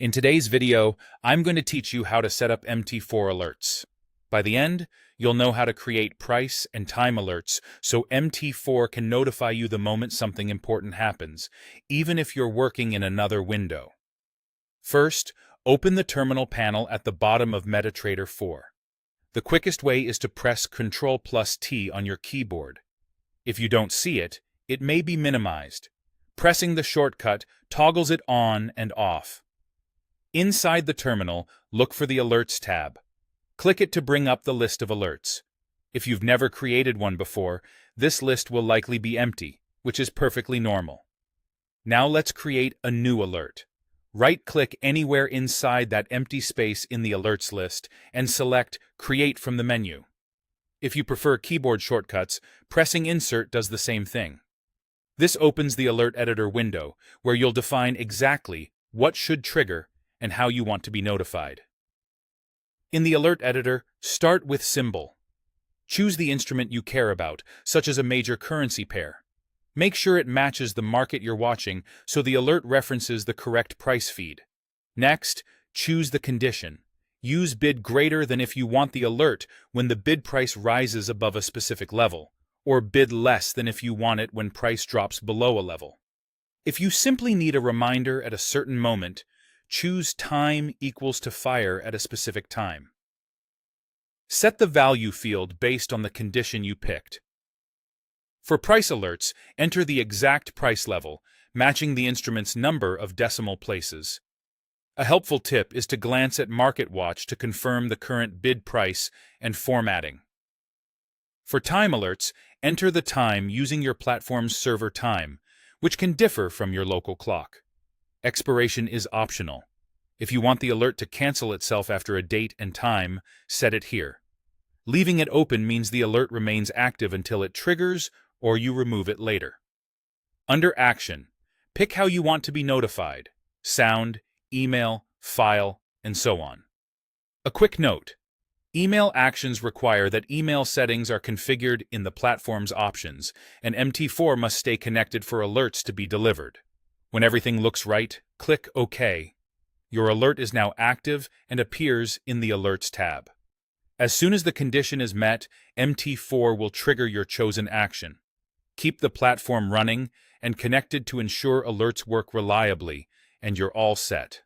In today's video, I'm going to teach you how to set up MT4 alerts. By the end, you'll know how to create price and time alerts so MT4 can notify you the moment something important happens, even if you're working in another window. First, open the terminal panel at the bottom of MetaTrader 4. The quickest way is to press Ctrl+T on your keyboard. If you don't see it, it may be minimized. Pressing the shortcut toggles it on and off. Inside the terminal, look for the Alerts tab. Click it to bring up the list of alerts. If you've never created one before, this list will likely be empty, which is perfectly normal. Now let's create a new alert. Right-click anywhere inside that empty space in the alerts list and select Create from the menu. If you prefer keyboard shortcuts, pressing Insert does the same thing. This opens the Alert Editor window, where you'll define exactly what should trigger and how you want to be notified. In the Alert Editor, start with Symbol. Choose the instrument you care about, such as a major currency pair. Make sure it matches the market you're watching so the alert references the correct price feed. Next, choose the condition. Use bid greater than if you want the alert when the bid price rises above a specific level, or bid less than if you want it when price drops below a level. If you simply need a reminder at a certain moment, choose time equals to fire at a specific time. Set the value field based on the condition you picked. For price alerts, enter the exact price level, matching the instrument's number of decimal places. A helpful tip is to glance at MarketWatch to confirm the current bid price and formatting. For time alerts, enter the time using your platform's server time, which can differ from your local clock. Expiration is optional. If you want the alert to cancel itself after a date and time, set it here. Leaving it open means the alert remains active until it triggers or you remove it later. Under Action, pick how you want to be notified: sound, email, file, and so on. A quick note: email actions require that email settings are configured in the platform's options, and MT4 must stay connected for alerts to be delivered. When everything looks right, click OK. Your alert is now active and appears in the Alerts tab. As soon as the condition is met, MT4 will trigger your chosen action. Keep the platform running and connected to ensure alerts work reliably, and you're all set.